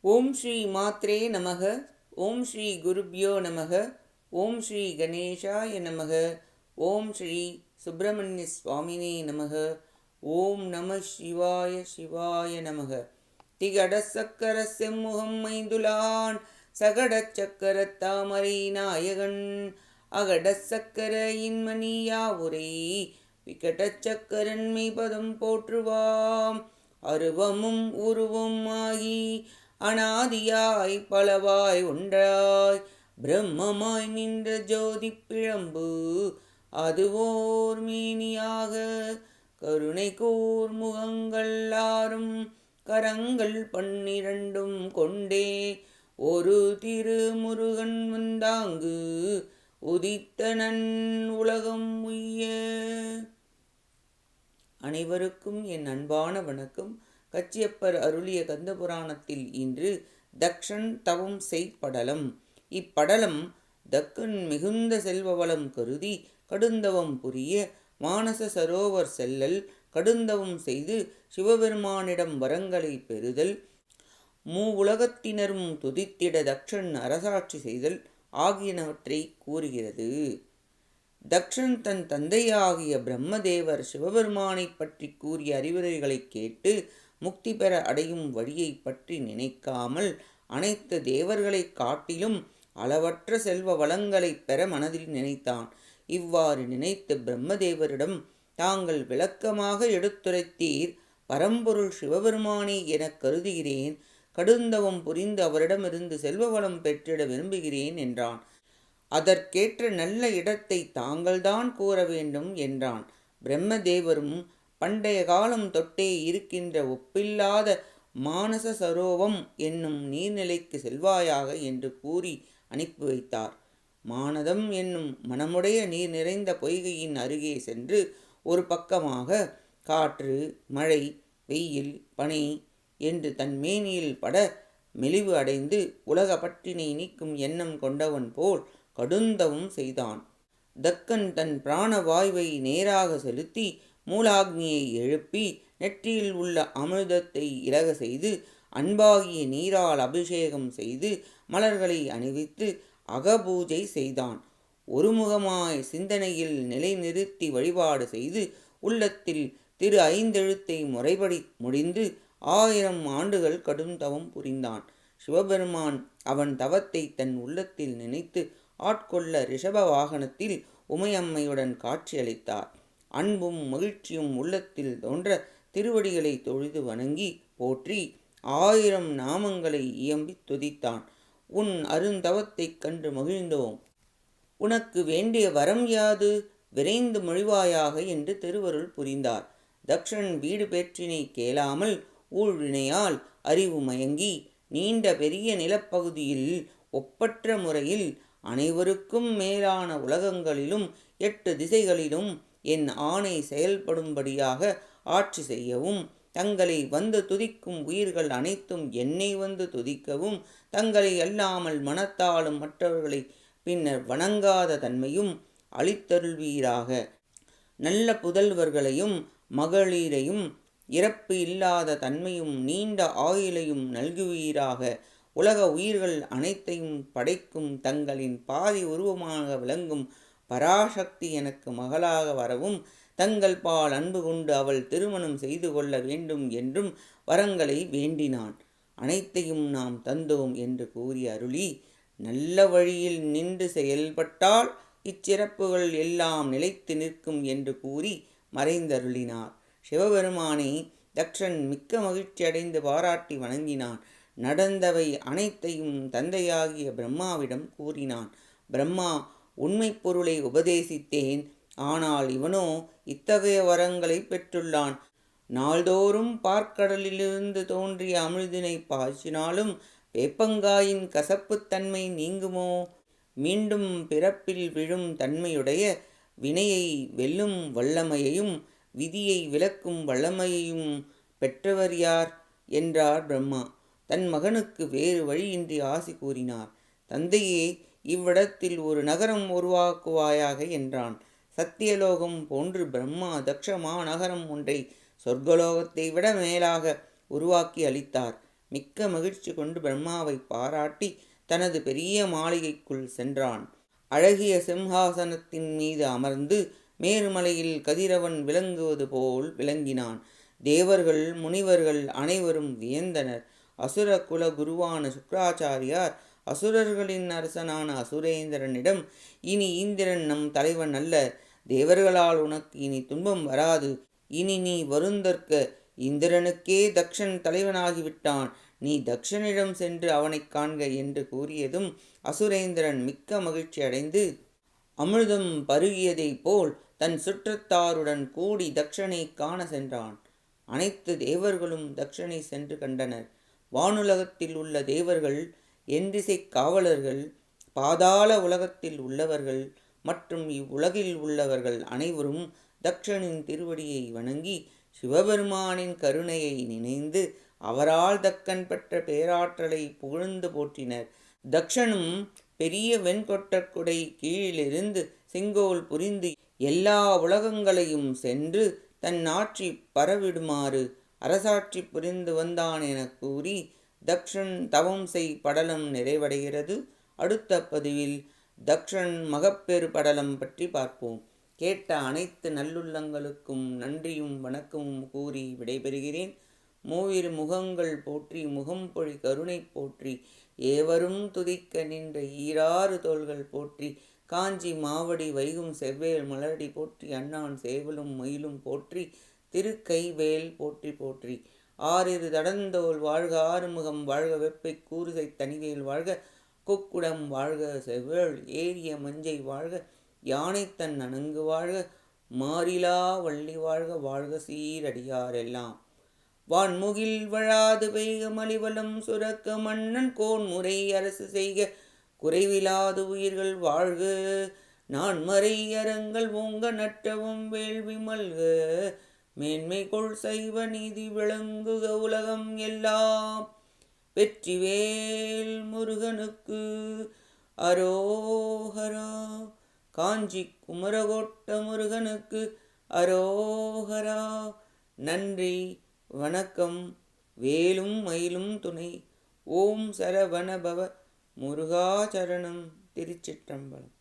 ஓம் ஸ்ரீ மாத்ரே நமக. ஓம் ஸ்ரீ குருப்யோ நமக. ஓம் ஸ்ரீ கணேஷாய நமக. ஓம் ஸ்ரீ சுப்பிரமணிய சுவாமினே நமக. ஓம் நம சிவாய சிவாய நமக. திகடச் சக்கர செம்முகம் மைந்துலான் சகடச் சக்கரத் தாமரை நாயகன் அகடச் சக்கர இன்மணியா உரை விகடச் சக்கரன் மெய்பதம் போற்றுவாம். அருவமும் உருவம் ஆகி அனாதியாய் பலவாய் ஒன்றாய் பிரம்மமாய் நின்ற ஜோதி பிழம்பு அதுவோர் மேனியாக கருணை கூர் முகங்கள் ஆறும் கரங்கள் 12 கொண்டே ஒரு திருமுருகன் வந்தாங்கு உதித்தனன் உலகம் உய்ய. அனைவருக்கும் என் அன்பான வணக்கம். கச்சியப்பர் அருளிய கந்தபுராணத்தில் இன்று தக்ஷன் தவம் செய்படலம். இப்படலம் தக்கன் மிகுந்த செல்வ வளம் கருதி கடுந்தவம் புரிய மானச சரோவர் செல்லல், கடுந்தவம் செய்து சிவபெருமானிடம் வரங்களை பெறுதல், உலகத்தினரும் துதித்திட தக்ஷன் அரசாட்சி செய்தல் ஆகியனவற்றை கூறுகிறது. தக்ஷன் தன் தந்தையாகிய பிரம்மதேவர் சிவபெருமானை பற்றி கூறிய அறிவுரைகளை கேட்டு முக்தி பெற அடையும் வழியை பற்றி நினைக்காமல் அனைத்து தேவர்களை காட்டிலும் அளவற்ற செல்வ வளங்களை பெற மனதில் நினைத்தான். இவ்வாறு நினைத்து பிரம்மதேவரிடம், தாங்கள் விளக்கமாக எடுத்துரைத்தீர், பரம்பொருள் சிவபெருமானே எனக் கருதுகிறேன். கடுந்தவம் புரிந்து அவரிடமிருந்து செல்வ வளம் பெற்றிட விரும்புகிறேன் என்றான். அதற்கேற்ற நல்ல இடத்தை தாங்கள்தான் கூற வேண்டும் என்றான். பிரம்மதேவரும் பண்டைய காலம் தொட்டே இருக்கின்ற ஒப்பில்லாத மானச சரோவம் என்னும் நீர்நிலைக்கு செல்வாயாக என்று கூறி அனுப்பி வைத்தார். மானதம் என்னும் மனமுடைய நீர் நிறைந்த பொய்கையின் அருகே சென்று ஒரு பக்கமாக காற்று, மழை, வெயில், பனி என்று தன் மேனியில் பட மெலிவு அடைந்து உலக பற்றினை நீக்கும் எண்ணம் கொண்டவன் போல் கடுந்தவம் செய்தான். தக்கன் தன் பிராணவாயுவை நேராக செலுத்தி மூலாக்னியை எழுப்பி நெற்றியில் உள்ள அமிர்தத்தை இலக செய்து அன்பாகிய நீரால் அபிஷேகம் செய்து மலர்களை அணிவித்து அகபூஜை செய்தான். ஒருமுகமாய் சிந்தனையில் நிலைநிறுத்தி வழிபாடு செய்து உள்ளத்தில் திரு 5 எழுத்தை முறைப்படி முடிந்து 1000 ஆண்டுகள் கடும் தவம் புரிந்தான். சிவபெருமான் அவன் தவத்தை தன் உள்ளத்தில் நினைத்து ஆட்கொள்ள ரிஷப வாகனத்தில் உமையம்மையுடன் காட்சியளித்தார். அன்பும் மகிழ்ச்சியும் உள்ளத்தில் தோன்ற திருவடிகளை தொழுது வணங்கி போற்றி 1000 நாமங்களை இயம்பி துதித்தான். உன் அருந்தவத்தைக் கண்டு மகிழ்ந்தோம். உனக்கு வேண்டிய வரம் யாது? விரைந்து மொழிவாயாக என்று திருவருள் புரிந்தார். தக்ஷன் வீடு பேற்றினை கேளாமல் ஊழ்வினையால் அறிவு மயங்கி நீண்ட பெரிய நிலப்பகுதியில் ஒப்பற்ற முறையில் அனைவருக்கும் மேலான உலகங்களிலும் 8 திசைகளிலும் என் ஆணை செயல்படும்படியாக ஆட்சி செய்யவும், தங்களை வந்து துதிக்கும் உயிர்கள் அனைத்தும் என்னை வந்து துதிக்கவும், தங்களை அல்லாமல் மனத்தாலும் மற்றவர்களை பின்னர் வணங்காத தன்மையும் அளித்தருள்வீராக. நல்ல புதல்வர்களையும் மகளிரையும் இறப்பு இல்லாத தன்மையும் நீண்ட ஆயுளையும் நல்குவீராக. உலக உயிர்கள் அனைத்தையும் படைக்கும் தங்களின் பாதி உருவமாக விளங்கும் பராசக்தி எனக்கு மகளாக வரவும், தங்கள் பால் அன்பு கொண்டு அவள் திருமணம் செய்து கொள்ள வேண்டும் என்றும் வரங்களை வேண்டினான். அனைத்தையும் நாம் தந்தோம் என்று கூறி அருளி, நல்ல வழியில் நின்று செயல்பட்டால் இச்சிறப்புகள் எல்லாம் நிலைத்து நிற்கும் என்று கூறி மறைந்தருளினார். சிவபெருமானை தக்ஷன் மிக்க மகிழ்ச்சி அடைந்து பாராட்டி வணங்கினான். நடந்தவை அனைத்தையும் தந்தையாகிய பிரம்மாவிடம் கூறினான். பிரம்மா, உண்மை பொருளை உபதேசித்தேன். ஆனால் இவனோ இத்தகைய வரங்களை பெற்றுள்ளான். நாள்தோறும் பார்க்கடலிலிருந்து தோன்றிய அமிழ்தினை பாய்ச்சினாலும் வேப்பங்காயின் கசப்புத்தன்மை நீங்குமோ? மீண்டும் பிறப்பில் விழும் தன்மையுடைய வினையை வெல்லும் வல்லமையையும் விதியை விலக்கும் வல்லமையையும் பெற்றவர் யார் என்றார் பிரம்மா. தன் மகனுக்கு வேறு வழியின்றி ஆசி கூறினார். தந்தையே, இவ்விடத்தில் ஒரு நகரம் உருவாக்குவாயாக என்றான். சத்தியலோகம் போன்று பிரம்மா தக்ஷ மாநகரம் ஒன்றை சொர்க்கலோகத்தை விட மேலாக உருவாக்கி அளித்தார். மிக்க மகிழ்ச்சி கொண்டு பிரம்மாவை பாராட்டி தனது பெரிய மாளிகைக்குள் சென்றான். அழகிய சிம்ஹாசனத்தின் மீது அமர்ந்து மேருமலையில் கதிரவன் விளங்குவது போல் விளங்கினான். தேவர்கள் முனிவர்கள் அனைவரும் வியந்தனர். அசுர குல குருவான சுக்ராச்சாரியார் அசுரர்களின் அரசனான அசுரேந்திரனிடம், இனி இந்திரன் நம் தலைவன் அல்ல, தேவர்களால் உனக்கு இனி துன்பம் வராது, இனி நீ வருந்தற்க, இந்திரனுக்கே தக்ஷன் தலைவனாகிவிட்டான், நீ தக்ஷனிடம் சென்று அவனை காண்க என்று கூறியதும் அசுரேந்திரன் மிக்க மகிழ்ச்சி அடைந்து அமிர்தம் பருகியதைப் போல் தன் சுற்றத்தாருடன் கூடி தக்ஷனை காண சென்றான். அனைத்து தேவர்களும் தக்ஷனை சென்று கண்டனர். வானுலகத்தில் உள்ள தேவர்கள், எண்திசை காவலர்கள், பாதாள உலகத்தில் உள்ளவர்கள் மற்றும் இவ்வுலகில் உள்ளவர்கள் அனைவரும் தக்ஷனின் திருவடியை வணங்கி சிவபெருமானின் கருணையை நினைந்து அவரால் தக்கன் பெற்ற பேராற்றலை புகழ்ந்து போற்றினர். தக்ஷனும் பெரிய வெண்கொட்டக்குடை கீழிலிருந்து செங்கோல் புரிந்து எல்லா உலகங்களையும் சென்று தன் ஆட்சி பரவிடுமாறு அரசாட்சி புரிந்து வந்தான் என கூறி தக்ஷன் தவம் செய் படலம் நிறைவடைகிறது. அடுத்த பதிவில் தக்ஷன் மகப்பெரு படலம் பற்றி பார்ப்போம். கேட்ட அனைத்து நல்லுள்ளங்களுக்கும் நன்றியும் வணக்கமும் கூறி விடைபெறுகிறேன். மூவிரு முகங்கள் போற்றி முகம்பொழி கருணை போற்றி ஏவரும் துதிக்க நின்ற ஈராறு தோள்கள் போற்றி காஞ்சி மாவடி வைகும் செவ்வேல் மலரடி போற்றி அண்ணான் சேவலும் மயிலும் போற்றி திருக்கைவேல் போற்றி போற்றி. ஆறிரு தடந்தோல் வாழ்க ஆறுமுகம் வாழ்க வெப்பை கூறுசை தனிவேல் வாழ்க கொக்குடம் வாழ்க செவ்வேள் ஏரிய மஞ்சை வாழ்க யானை தன் அணங்கு வாழ்க மாறிலா வள்ளி வாழ்க வாழ்க சீரடியாரெல்லாம். வான்முகில் வழாது பெய்க மலிவலம் சுரக்க மன்னன் கோன்முறை அரசு செய்க குறைவிலாது உயிர்கள் வாழ்க நான்மறை அறங்கள் ஓங்க நற்றவும் வேள்வி மல்க மேன்மை கொள் சைவ நீதி விளங்குக உலகம் எல்லாம். வெற்றிவேல் முருகனுக்கு அரோஹரா. காஞ்சி குமரகோட்ட முருகனுக்கு அரோஹரா. நன்றி வணக்கம். வேலும் மயிலும் துணை. ஓம் சரவணபவ முருகாச்சரணம். திருச்சிற்றம்பலம்.